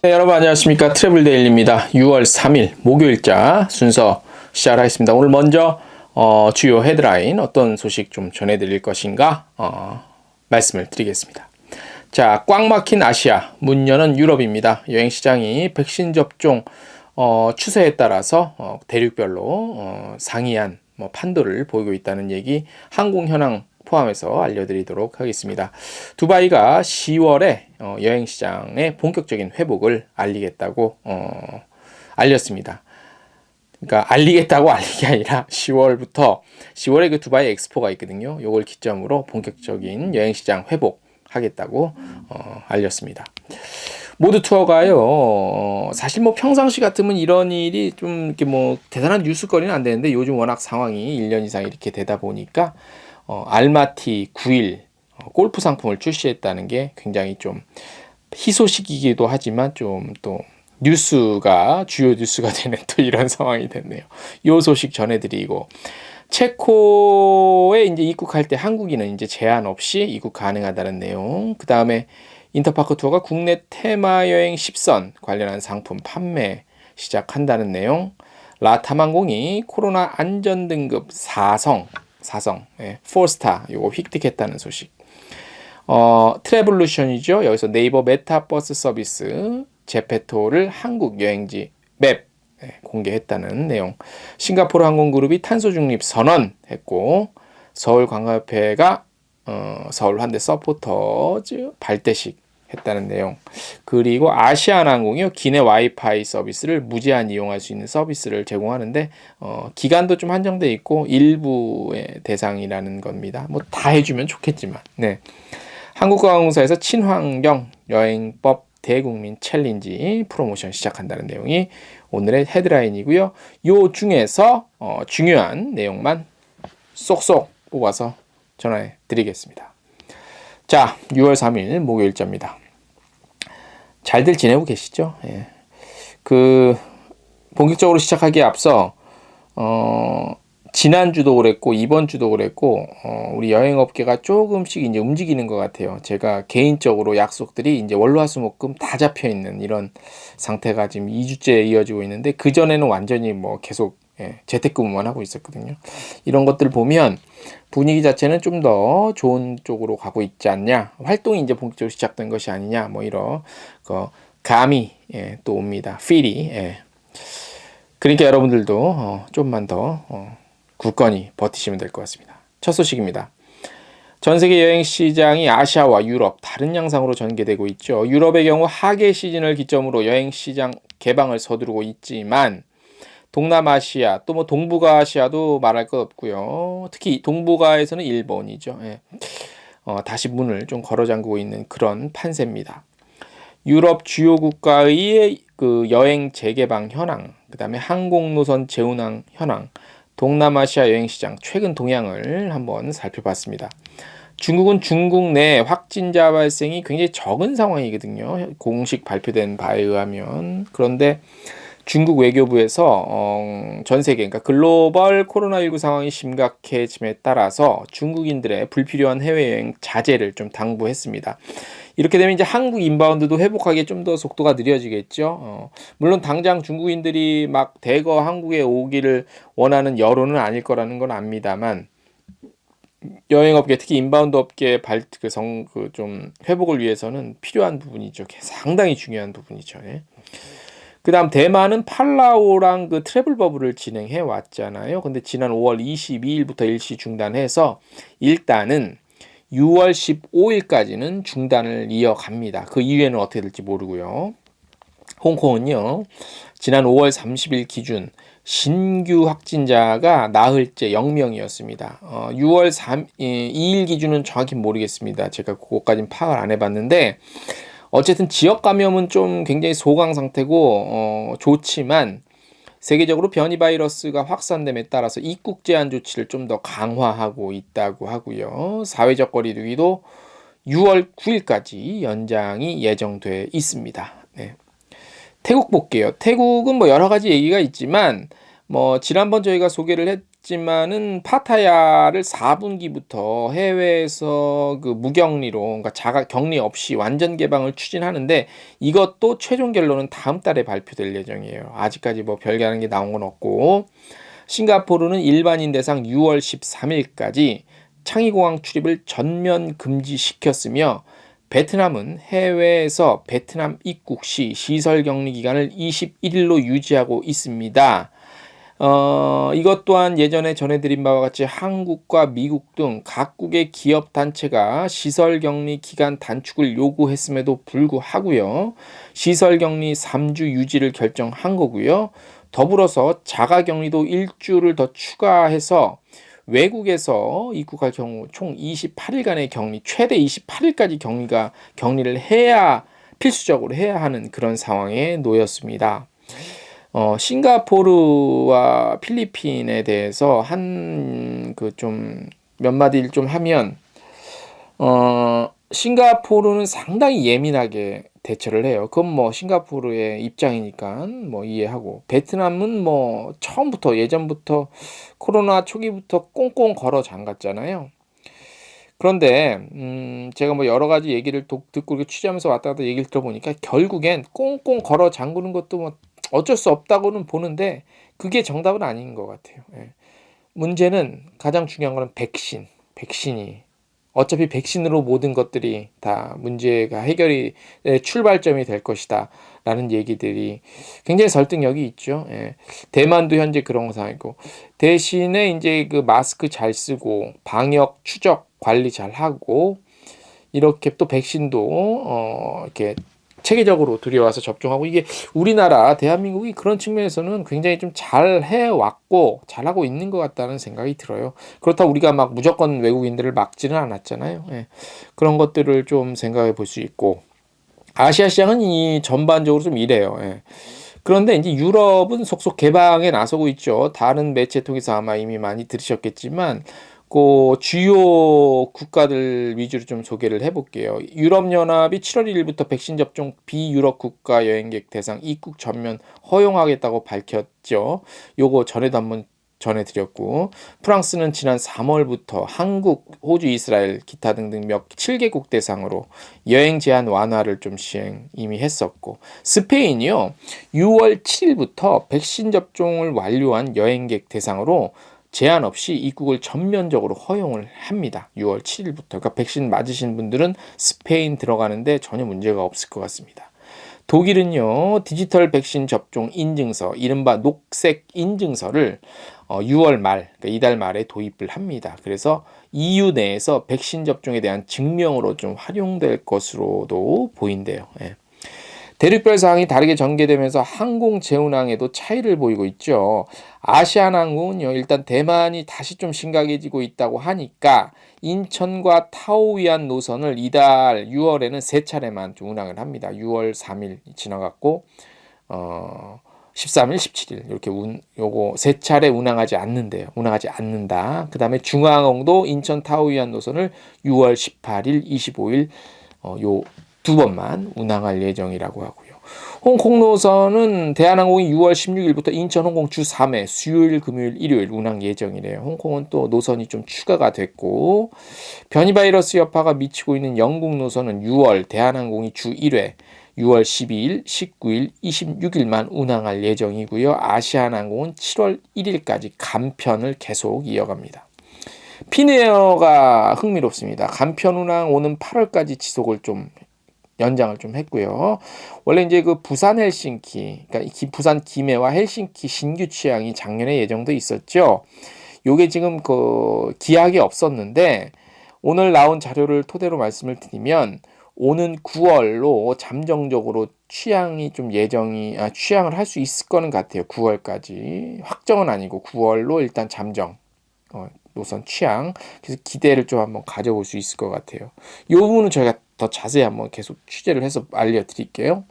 네, 여러분 안녕하십니까. 트래블 데일리입니다. 6월 3일 목요일자 순서 시작하겠습니다. 오늘 먼저 주요 헤드라인 어떤 소식 좀 전해드릴 것인가 말씀을 드리겠습니다. 자, 꽉 막힌 아시아, 문 여는 유럽입니다. 여행시장이 백신 접종 추세에 따라서 대륙별로 상이한 판도를 보이고 있다는 얘기 항공 현황 포함해서 알려드리도록 하겠습니다. 두바이가 10월에 여행시장의 본격적인 회복을 알리겠다고 알렸습니다. 그러니까 알리겠다고 알리게 아니라 10월에 그 두바이 엑스포가 있거든요. 요걸 기점으로 본격적인 여행시장 회복하겠다고 알렸습니다. 모두 투어가요. 사실 평상시 같으면 이런 일이 좀 이렇게 대단한 뉴스거리는 안 되는데 요즘 워낙 상황이 1년 이상 이렇게 되다 보니까 알마티 9일 골프 상품을 출시했다는 게 굉장히 좀 희소식이기도 하지만 좀 또 주요 뉴스가 되는 또 이런 상황이 됐네요. 요 소식 전해드리고, 체코에 이제 입국할 때 한국인은 이제 제한 없이 입국 가능하다는 내용. 그 다음에 인터파크 투어가 국내 테마 여행 10선 관련한 상품 판매 시작한다는 내용. 라탐항공이 코로나 안전 등급 4성, 4스타 요거 획득했다는 소식. 트래블루션이죠. 여기서 네이버 메타버스 서비스 제페토를 한국 여행지 맵 공개했다는 내용. 싱가포르 항공그룹이 탄소 중립 선언했고, 서울관광협회가 서울 환대 서포터즈 발대식 했다는 내용. 그리고 아시아나항공이요, 기내 와이파이 서비스를 무제한 이용할 수 있는 서비스를 제공하는데 기간도 좀 한정돼 있고 일부의 대상이라는 겁니다. 다 해주면 좋겠지만, 네. 한국관광공사에서 친환경 여행법 대국민 챌린지 프로모션 시작한다는 내용이 오늘의 헤드라인이고요. 요 중에서 중요한 내용만 쏙쏙 뽑아서 전해 드리겠습니다. 자, 6월 3일 목요일자입니다. 잘들 지내고 계시죠? 예. 본격적으로 시작하기에 앞서 지난주도 그랬고 이번 주도 그랬고 우리 여행업계가 조금씩 이제 움직이는 것 같아요. 제가 개인적으로 약속들이 이제 월화수목금 다 잡혀 있는 이런 상태가 지금 2주째 이어지고 있는데, 그 전에는 완전히 계속 재택근무만 하고 있었거든요. 이런 것들 보면 분위기 자체는 좀 더 좋은 쪽으로 가고 있지 않냐, 활동이 이제 본격적으로 시작된 것이 아니냐, 이런 감이 또 옵니다. 필이. 그러니까 여러분들도 좀만 더 굳건히 버티시면 될 것 같습니다. 첫 소식입니다. 전 세계 여행 시장이 아시아와 유럽 다른 양상으로 전개되고 있죠. 유럽의 경우 하계 시즌을 기점으로 여행 시장 개방을 서두르고 있지만, 동남아시아 또 동북아시아도 말할 것 없고요. 특히 동북아에서는 일본이죠. 다시 문을 좀 걸어 잠그고 있는 그런 판세입니다. 유럽 주요 국가의 그 여행 재개방 현황, 그 다음에 항공 노선 재운항 현황, 동남아시아 여행시장 최근 동향을 한번 살펴봤습니다. 중국은 중국 내 확진자 발생이 굉장히 적은 상황이거든요. 공식 발표된 바에 의하면. 그런데 중국 외교부에서 전 세계, 그러니까 글로벌 코로나19 상황이 심각해짐에 따라서 중국인들의 불필요한 해외여행 자제를 좀 당부했습니다. 이렇게 되면 이제 한국 인바운드도 회복하기에 좀 더 속도가 느려지겠죠. 물론 당장 중국인들이 막 대거 한국에 오기를 원하는 여론은 아닐 거라는 건 압니다만, 여행업계 특히 인바운드 업계 좀 회복을 위해서는 필요한 부분이죠. 상당히 중요한 부분이죠. 그 다음 대만은 팔라오랑 그 트래블 버블을 진행해 왔잖아요. 근데 지난 5월 22일부터 일시 중단해서 일단은 6월 15일까지는 중단을 이어갑니다. 그 이후에는 어떻게 될지 모르고요. 홍콩은요, 지난 5월 30일 기준 신규 확진자가 나흘째 0명이었습니다. 6월 2일 기준은 정확히 모르겠습니다. 제가 그것까지는 파악을 안 해봤는데, 어쨌든 지역 감염은 좀 굉장히 소강 상태고 좋지만, 세계적으로 변이 바이러스가 확산됨에 따라서 입국 제한 조치를 좀 더 강화하고 있다고 하고요. 사회적 거리두기도 6월 9일까지 연장이 예정돼 있습니다. 네. 태국 볼게요. 태국은 여러 가지 얘기가 있지만 지난번 저희가 소개를 있지만은 파타야를 4분기부터 해외에서 그 무격리로, 그러니까 자가 격리 없이 완전 개방을 추진하는데, 이것도 최종 결론은 다음 달에 발표될 예정이에요. 아직까지 뭐 별다른 게 나온 건 없고, 싱가포르는 일반인 대상 6월 13일까지 창의공항 출입을 전면 금지시켰으며, 베트남은 해외에서 베트남 입국 시 시설 격리 기간을 21일로 유지하고 있습니다. 이것 또한 예전에 전해드린 바와 같이 한국과 미국 등 각국의 기업 단체가 시설 격리 기간 단축을 요구했음에도 불구하고요. 시설 격리 3주 유지를 결정한 거고요. 더불어서 자가 격리도 일주를 더 추가해서 외국에서 입국할 경우 총 28일간의 격리, 최대 28일까지 격리를 해야, 필수적으로 해야 하는 그런 상황에 놓였습니다. 싱가포르와 필리핀에 대해서 몇 마디를 좀 하면, 싱가포르는 상당히 예민하게 대처를 해요. 그건 뭐 싱가포르의 입장이니까 뭐 이해하고, 베트남은 뭐 처음부터, 예전부터 코로나 초기부터 꽁꽁 걸어 잠갔잖아요. 그런데 제가 뭐 여러 가지 얘기를 듣고 이렇게 취재하면서 왔다 갔다 얘기를 들어보니까, 결국엔 꽁꽁 걸어 잠그는 것도 뭐 어쩔 수 없다고는 보는데, 그게 정답은 아닌 것 같아요. 예. 문제는, 가장 중요한 거는 백신이 어차피 백신으로 모든 것들이 다 문제가 해결이, 출발점이 될 것이다 라는 얘기들이 굉장히 설득력이 있죠. 예. 대만도 현재 그런 상황이고, 대신에 이제 그 마스크 잘 쓰고 방역 추적 관리 잘 하고, 이렇게 또 백신도 이렇게 체계적으로 들여와서 접종하고, 이게 우리나라 대한민국이 그런 측면에서는 굉장히 좀 잘 해왔고 잘하고 있는 것 같다는 생각이 들어요. 그렇다고 우리가 막 무조건 외국인들을 막지는 않았잖아요. 예. 그런 것들을 좀 생각해 볼 수 있고, 아시아 시장은 이 전반적으로 좀 이래요. 예. 그런데 이제 유럽은 속속 개방에 나서고 있죠. 다른 매체 통해서 아마 이미 많이 들으셨겠지만, 그 주요 국가들 위주로 좀 소개를 해볼게요. 유럽연합이 7월 1일부터 백신 접종 비유럽 국가 여행객 대상 입국 전면 허용하겠다고 밝혔죠. 요거 전에도 한번 전해드렸고, 프랑스는 지난 3월부터 한국, 호주, 이스라엘, 기타 등등 몇 7개국 대상으로 여행 제한 완화를 좀 시행 이미 했었고, 스페인이요 6월 7일부터 백신 접종을 완료한 여행객 대상으로 제한 없이 입국을 전면적으로 허용을 합니다. 6월 7일부터. 그러니까 백신 맞으신 분들은 스페인 들어가는데 전혀 문제가 없을 것 같습니다. 독일은요, 디지털 백신 접종 인증서, 이른바 녹색 인증서를 6월 말, 그러니까 이달 말에 도입을 합니다. 그래서 EU 내에서 백신 접종에 대한 증명으로 좀 활용될 것으로도 보인대요. 예. 대륙별 상황이 다르게 전개되면서 항공 재운항에도 차이를 보이고 있죠. 아시아나항공은요, 일단 대만이 다시 좀 심각해지고 있다고 하니까 인천과 타오위안 노선을 이달 6월에는 3차례만 좀 운항을 합니다. 6월 3일 지나갔고, 13일, 17일 이렇게 요거 3차례 운항하지 않는다. 그 다음에 중앙항공도 인천 타오위안 노선을 6월 18일, 25일 요 2번만 운항할 예정이라고 하고요. 홍콩 노선은 대한항공이 6월 16일부터 인천 홍콩 주 3회 수요일, 금요일, 일요일 운항 예정이래요. 홍콩은 또 노선이 좀 추가가 됐고, 변이 바이러스 여파가 미치고 있는 영국 노선은 6월 대한항공이 주 1회 6월 12일, 19일, 26일만 운항할 예정이고요. 아시아나항공은 7월 1일까지 간편을 계속 이어갑니다. 피네어가 흥미롭습니다. 간편 운항 오는 8월까지 지속을 좀 연장을 좀 했고요. 원래 이제 그 부산 헬싱키, 그러니까 부산 김해와 헬싱키 신규 취항이 작년에 예정돼 있었죠. 요게 지금 그 기약이 없었는데, 오늘 나온 자료를 토대로 말씀을 드리면 오는 9월로 잠정적으로 취향을 할 수 있을 거는 같아요. 9월까지 확정은 아니고 9월로 일단 잠정. 노선 취향. 그래서 기대를 좀 한번 가져볼 수 있을 것 같아요. 이 부분은 저희가 더 자세히 한번 계속 취재를 해서 알려드릴게요.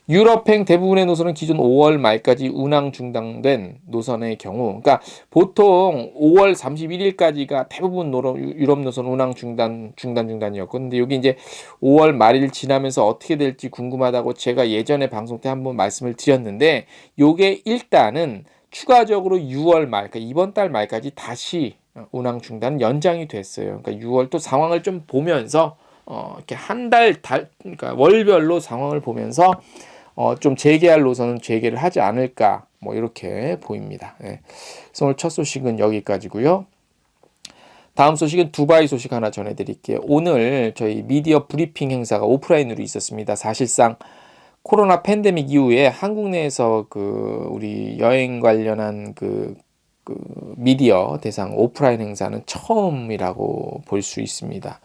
유럽행 대부분의 노선은 기존 5월 말까지 운항 중단된 노선의 경우, 그러니까 보통 5월 31일까지가 대부분 유럽 노선 운항 중단이었고, 근데 여기 이제 5월 말일 지나면서 어떻게 될지 궁금하다고 제가 예전에 방송 때 한번 말씀을 드렸는데, 요게 일단은 추가적으로 6월 말, 그러니까 이번 달 말까지 다시 운항 중단 연장이 됐어요. 그러니까 6월 또 상황을 좀 보면서 이렇게 한 달, 그러니까 월별로 상황을 보면서 좀 재개할 노선은 재개를 하지 않을까, 뭐 이렇게 보입니다. 예. 그래서 오늘 첫 소식은 여기까지고요. 다음 소식은 두바이 소식 하나 전해드릴게요. 오늘 저희 미디어 브리핑 행사가 오프라인으로 있었습니다. 사실상 코로나 팬데믹 이후에 한국 내에서 우리 여행 관련한 미디어 대상 오프라인 행사는 처음이라고 볼 수 있습니다.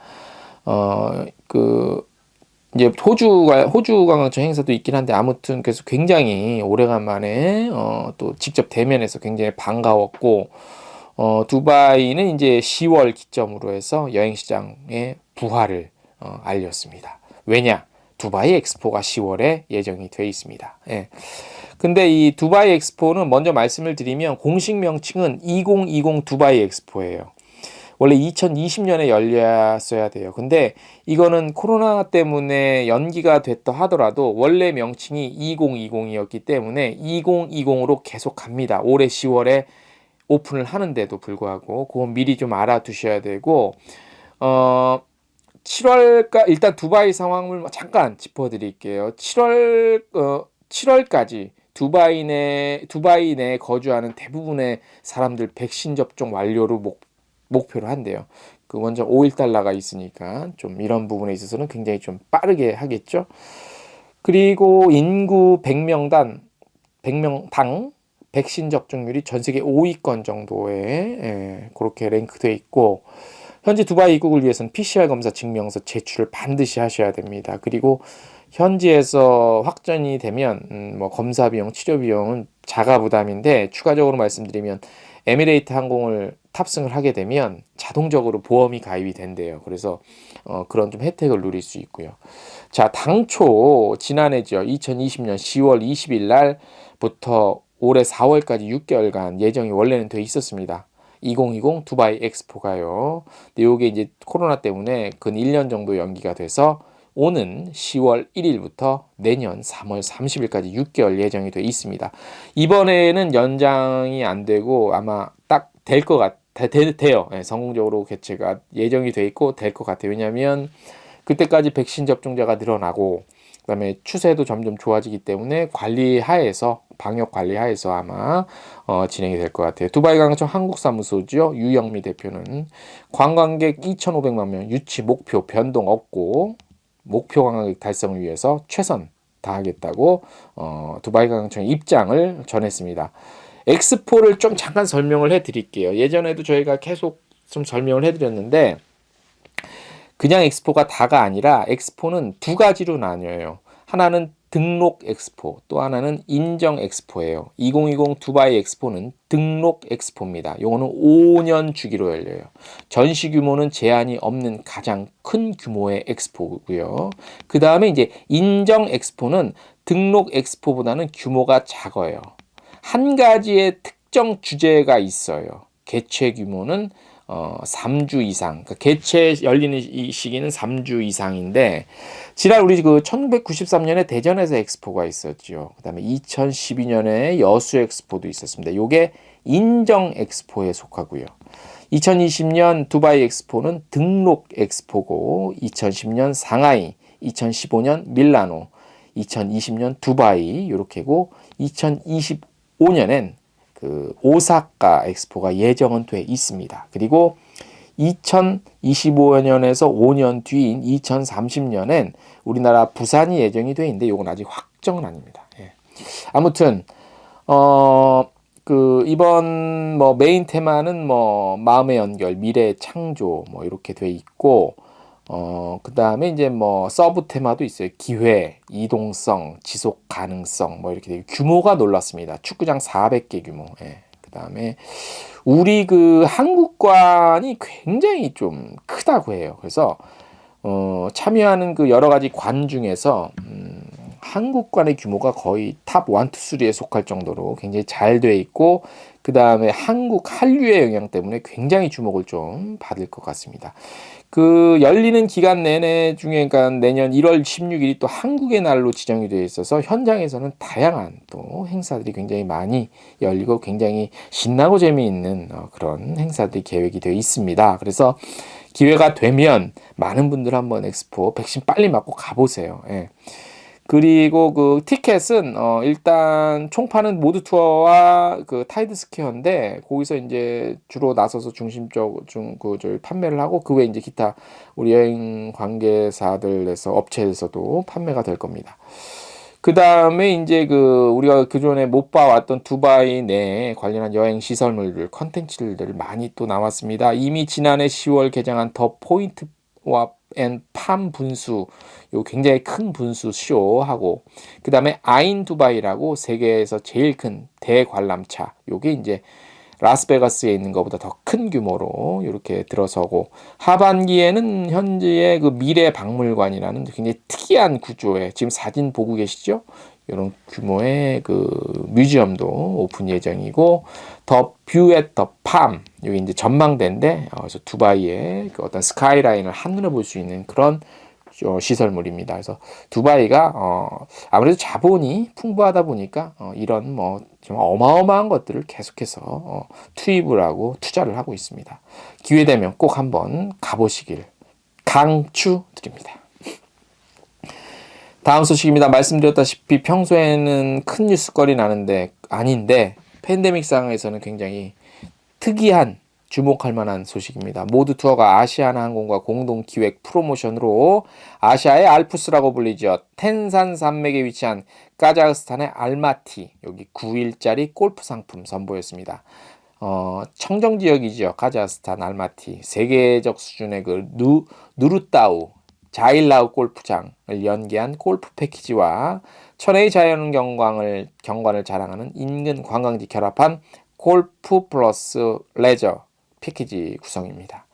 이제 호주 관광청 행사도 있긴 한데 아무튼 그래서 굉장히 오래간만에 또 직접 대면해서 굉장히 반가웠고, 두바이는 이제 10월 기점으로 해서 여행 시장의 부활을 알렸습니다. 왜냐? 두바이 엑스포가 10월에 예정이 돼 있습니다. 예. 근데 이 두바이 엑스포는 먼저 말씀을 드리면 공식 명칭은 2020 두바이 엑스포예요. 원래 2020년에 열렸어야 돼요. 근데 이거는 코로나 때문에 연기가 됐다 하더라도 원래 명칭이 2020이었기 때문에 2020으로 계속 갑니다. 올해 10월에 오픈을 하는데도 불구하고 그건 미리 좀 알아두셔야 되고, 7월까 일단 두바이 상황을 잠깐 짚어드릴게요. 7월까지 두바이 내 거주하는 대부분의 사람들 백신 접종 완료로 목표로 한대요. 그 먼저 5일달러가 있으니까 좀 이런 부분에 있어서는 굉장히 좀 빠르게 하겠죠. 그리고 인구 100명당 백신 접종률이 전 세계 5위권 정도에 그렇게 랭크되어 있고, 현재 두바이 입국을 위해서는 PCR 검사 증명서 제출을 반드시 하셔야 됩니다. 그리고 현지에서 확진이 되면 뭐 검사 비용, 치료 비용은 자가 부담인데, 추가적으로 말씀드리면 에미레이트 항공을 탑승을 하게 되면 자동적으로 보험이 가입이 된대요. 그래서 그런 좀 혜택을 누릴 수 있고요. 자, 당초 지난해죠. 2020년 10월 20일 날부터 올해 4월까지 6개월간 예정이 원래는 돼 있었습니다. 2020 두바이 엑스포가요. 근데 이게 이제 코로나 때문에 근 1년 정도 연기가 돼서 오는 10월 1일부터 내년 3월 30일까지 6개월 예정이 돼 있습니다. 이번에는 연장이 안 되고 아마 딱 될 것 돼요. 네, 성공적으로 개최가 예정이 돼 있고 될 것 같아요. 왜냐하면 그때까지 백신 접종자가 늘어나고, 그다음에 추세도 점점 좋아지기 때문에 방역 관리 하에서 아마 진행이 될 것 같아요. 두바이 관광청 한국 사무소죠. 유영미 대표는 관광객 2,500만 명 유치 목표 변동 없고 목표 관광객 달성을 위해서 최선 다하겠다고 두바이 관광청의 입장을 전했습니다. 엑스포를 좀 잠깐 설명을 해드릴게요. 예전에도 저희가 계속 좀 설명을 해드렸는데, 그냥 엑스포가 다가 아니라 엑스포는 두 가지로 나뉘어요. 하나는 등록 엑스포, 또 하나는 인정 엑스포예요. 2020 두바이 엑스포는 등록 엑스포입니다. 요거는 5년 주기로 열려요. 전시 규모는 제한이 없는 가장 큰 규모의 엑스포고요. 그 다음에 이제 인정 엑스포는 등록 엑스포보다는 규모가 작아요. 한 가지의 특정 주제가 있어요. 개최 규모는 3주 이상, 그러니까 개최 열리는 이 시기는 3주 이상인데, 지난 우리 1993년에 대전에서 엑스포가 있었죠. 그다음에 2012년에 여수 엑스포도 있었습니다. 요게 인정 엑스포에 속하고요. 2020년 두바이 엑스포는 등록 엑스포고, 2010년 상하이, 2015년 밀라노, 2020년 두바이 이렇게고, 2025년엔 오사카 엑스포가 예정은 돼 있습니다. 그리고 2025년에서 5년 뒤인 2030년엔 우리나라 부산이 예정이 돼 있는데 이건 아직 확정은 아닙니다. 예. 아무튼 이번 메인 테마는 마음의 연결, 미래 창조 이렇게 돼 있고, 그 다음에 이제 서브 테마도 있어요. 기회, 이동성, 지속 가능성 이렇게 되고, 규모가 놀랐습니다. 축구장 400개 규모. 예. 그 다음에 우리 한국관이 굉장히 좀 크다고 해요. 그래서 참여하는 여러 가지 관 중에서 한국관의 규모가 거의 탑 1, 2, 3에 속할 정도로 굉장히 잘 돼 있고, 그다음에 한국 한류의 영향 때문에 굉장히 주목을 좀 받을 것 같습니다. 그 열리는 기간 내내 중에 그러니까 내년 1월 16일이 또 한국의 날로 지정이 되어 있어서 현장에서는 다양한 또 행사들이 굉장히 많이 열리고 굉장히 신나고 재미있는 그런 행사들이 계획이 되어 있습니다. 그래서 기회가 되면 많은 분들 한번 엑스포 백신 빨리 맞고 가보세요. 예. 그리고 그 티켓은 일단 총파는 모두 투어와 그 타이드 스퀘어인데 거기서 이제 주로 나서서 중심적 저희 판매를 하고 그 외에 이제 기타 우리 여행 관계사들에서 업체에서도 판매가 될 겁니다. 그 다음에 이제 그 우리가 그전에 못 봐왔던 두바이 내 관련한 여행 시설물들 컨텐츠들 많이 또 나왔습니다. 이미 지난해 10월 개장한 더 포인트와 앤 팜 분수 요 굉장히 큰 분수 쇼하고 그 다음에 아인 두바이라고 세계에서 제일 큰 대관람차 요게 이제 라스베가스에 있는 것보다 더 큰 규모로 이렇게 들어서고 하반기에는 현지의 그 미래 박물관이라는 굉장히 특이한 구조의 지금 사진 보고 계시죠? 이런 규모의 그 뮤지엄도 오픈 예정이고 더 뷰 앳 더 팜 여기 이제 전망대인데 그래서 두바이의 그 어떤 스카이라인을 한눈에 볼 수 있는 그런 시설물입니다. 그래서 두바이가 아무래도 자본이 풍부하다 보니까 이런 뭐 좀 어마어마한 것들을 계속해서 투입을 하고 투자를 하고 있습니다. 기회 되면 꼭 한번 가보시길 강추드립니다. 다음 소식입니다. 말씀드렸다시피 평소에는 큰 뉴스거리 나는데 아닌데 팬데믹 상황에서는 굉장히 특이한 주목할 만한 소식입니다. 모두 투어가 아시아나 항공과 공동 기획 프로모션으로 아시아의 알프스라고 불리죠. 텐산 산맥에 위치한 카자흐스탄의 알마티 여기 9일짜리 골프 상품 선보였습니다. 청정 지역이죠. 카자흐스탄 알마티 세계적 수준의 그 누르따우 자일라우 골프장을 연계한 골프 패키지와 천혜의 자연 경관을 자랑하는 인근 관광지 결합한 골프 플러스 레저 패키지 구성입니다.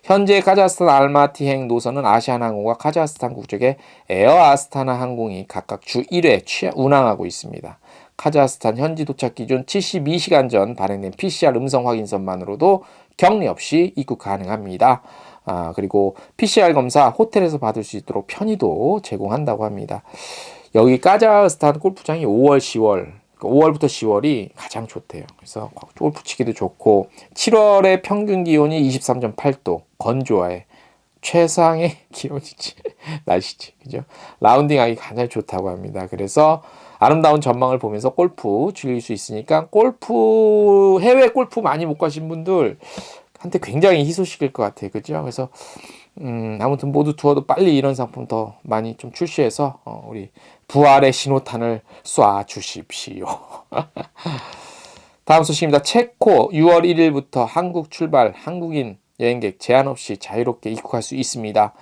현재 카자흐스탄 알마티행 노선은 아시아나항공과 카자흐스탄 국적의 에어 아스타나 항공이 각각 주 1회 운항하고 있습니다. 카자흐스탄 현지 도착 기준 72시간 전 발행된 PCR 음성 확인서만으로도 격리 없이 입국 가능합니다. 그리고 PCR 검사 호텔에서 받을 수 있도록 편의도 제공한다고 합니다. 여기 카자흐스탄 골프장이 5월, 10월 5월부터 10월이 가장 좋대요. 그래서 골프 치기도 좋고 7월에 평균 기온이 23.8도 건조해 최상의 기온이지 날씨지 그죠? 라운딩하기 가장 좋다고 합니다. 그래서 아름다운 전망을 보면서 골프 즐길 수 있으니까 골프 해외 골프 많이 못 가신 분들 한테 굉장히 희소식일 것 같아요. 그죠? 그래서 아무튼 모두 투어도 빨리 이런 상품 더 많이 좀 출시해서 우리 부활의 신호탄을 쏴 주십시오. 다음 소식입니다. 체코 6월 1일부터 한국 출발 한국인 여행객 제한 없이 자유롭게 입국할 수 있습니다.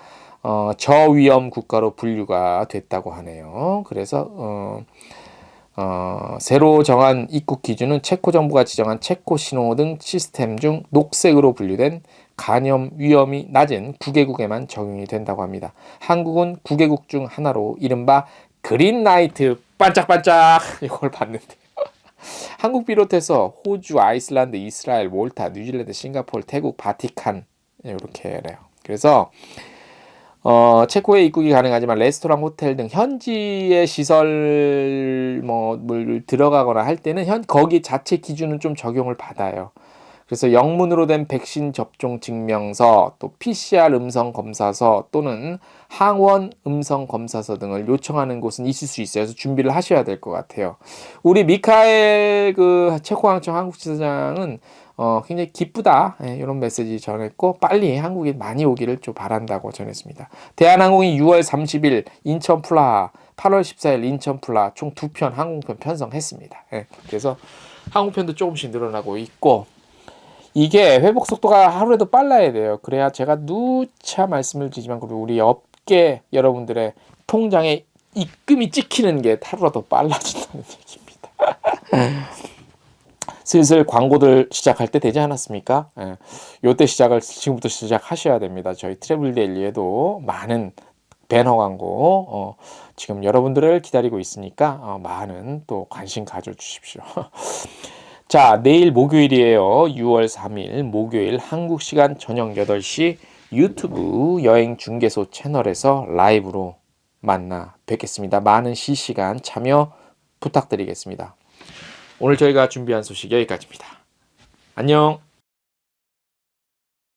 저위험 국가로 분류가 됐다고 하네요. 그래서 새로 정한 입국 기준은 체코 정부가 지정한 체코 신호등 시스템 중 녹색으로 분류된 간염 위험이 낮은 9개국에만 적용이 된다고 합니다. 한국은 9개국 중 하나로 이른바 그린라이트 반짝반짝 이걸 받는데 한국 비롯해서 호주, 아이슬란드, 이스라엘, 몰타, 뉴질랜드, 싱가포르, 태국, 바티칸 이렇게래요. 그래서 체코에 입국이 가능하지만 레스토랑, 호텔 등 현지의 시설 물 들어가거나 할 때는 거기 자체 기준은 좀 적용을 받아요. 그래서 영문으로 된 백신 접종 증명서, 또 PCR 음성 검사서 또는 항원 음성 검사서 등을 요청하는 곳은 있을 수 있어요. 그래서 준비를 하셔야 될 것 같아요. 우리 미카엘 그 체코항청 한국지사장은 굉장히 기쁘다 이런 메시지 전했고 빨리 한국에 많이 오기를 좀 바란다고 전했습니다. 대한항공이 6월 30일 인천 플라하 8월 14일 인천 플라하 총 2편 항공편 편성했습니다. 그래서 항공편도 조금씩 늘어나고 있고 이게 회복 속도가 하루에도 빨라야 돼요. 그래야 제가 누차 말씀을 드리지만 그리고 우리 업계 여러분들의 통장에 입금이 찍히는 게 하루라도 빨라진다는 얘기입니다. 슬슬 광고들 시작할 때 되지 않았습니까? 요때 시작을 지금부터 시작하셔야 됩니다. 저희 트래블데일리에도 많은 배너 광고 지금 여러분들을 기다리고 있으니까 많은 또 관심 가져주십시오. 자, 내일 목요일이에요. 6월 3일 목요일 한국 시간 저녁 8시 유튜브 여행 중개소 채널에서 라이브로 만나 뵙겠습니다. 많은 실시간 참여 부탁드리겠습니다. 오늘 저희가 준비한 소식 여기까지입니다. 안녕.